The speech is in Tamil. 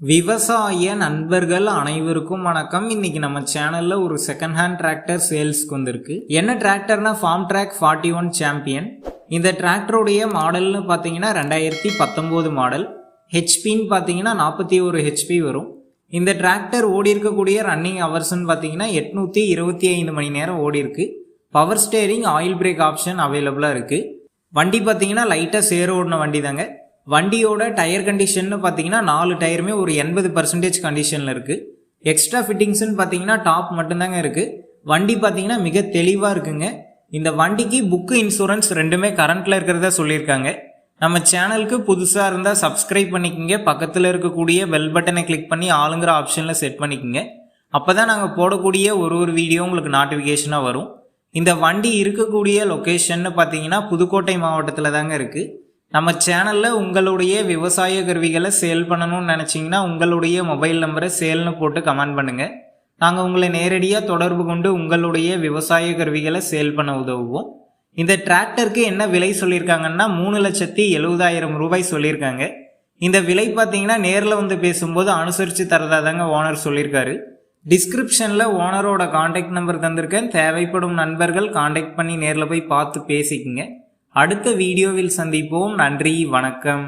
விவசாய நண்பர்கள் அனைவருக்கும் வணக்கம். இன்னைக்கு நம்ம சேனல்ல ஒரு செகண்ட் ஹேண்ட் டிராக்டர் சேல்ஸ்க்கு வந்திருக்கு. என்ன டிராக்டர்னா Farmtrac 41 சாம்பியன். இந்த டிராக்டருடைய மாடல்னு பார்த்தீங்கன்னா 2019 மாடல். ஹெச்பின்னு பார்த்தீங்கன்னா 41 ஹெச்பி வரும். இந்த டிராக்டர் ஓடி இருக்கக்கூடிய ரன்னிங் ஹவர்ஸ்ன்னு பார்த்தீங்கன்னா 825 மணி நேரம் ஓடி இருக்கு. Power steering, oil break option அவைலபிளாக இருக்கு. வண்டி பார்த்தீங்கன்னா லைட்டாக சேர் ஓடின வண்டி தாங்க. வண்டியோட டயர் கண்டிஷன் பார்த்தீங்கன்னா 4 டயருமே ஒரு 80% கண்டிஷனில் இருக்குது. எக்ஸ்ட்ரா ஃபிட்டிங்ஸ்ன்னு பார்த்தீங்கன்னா டாப் மட்டும்தாங்க இருக்குது. வண்டி பார்த்தீங்கன்னா மிக தெளிவாக இருக்குங்க. இந்த வண்டிக்கு புக்கு, இன்சூரன்ஸ் ரெண்டுமே கரண்ட்டில் இருக்கிறதா சொல்லியிருக்காங்க. நம்ம சேனலுக்கு புதுசாக இருந்தால் சப்ஸ்கிரைப் பண்ணிக்கோங்க. பக்கத்தில் இருக்கக்கூடிய பெல் பட்டனை கிளிக் பண்ணி ஆளுங்கிற ஆப்ஷனில் செட் பண்ணிக்கோங்க. அப்போ தான் நாங்கள் போடக்கூடிய ஒரு வீடியோ உங்களுக்கு நோட்டிஃபிகேஷனாக வரும். இந்த வண்டி இருக்கக்கூடிய லொக்கேஷன்னு பார்த்தீங்கன்னா புதுக்கோட்டை மாவட்டத்தில் தாங்க இருக்குது. நம்ம சேனலில் உங்களுடைய விவசாய கருவிகளை சேல் பண்ணணும்னு நினச்சிங்கன்னா உங்களுடைய மொபைல் நம்பரை சேல்னு போட்டு கமெண்ட் பண்ணுங்கள். நாங்கள் உங்களை நேரடியாக தொடர்பு கொண்டு உங்களுடைய விவசாய கருவிகளை சேல் பண்ண உதவுவோம். இந்த டிராக்டருக்கு என்ன விலை சொல்லியிருக்காங்கன்னா 3,70,000 ரூபாய் சொல்லியிருக்காங்க. இந்த விலை பார்த்தீங்கன்னா நேரில் வந்து பேசும்போது அனுசரித்து தரதா தாங்க ஓனர் சொல்லியிருக்காரு. டிஸ்கிரிப்ஷனில் ஓனரோட கான்டாக்ட் நம்பர் தந்திருக்கேன். தேவைப்படும் நண்பர்கள் கான்டாக்ட் பண்ணி நேரில் போய் பார்த்து பேசிக்குங்க. அடுத்த வீடியோவில் சந்திப்போம். நன்றி, வணக்கம்.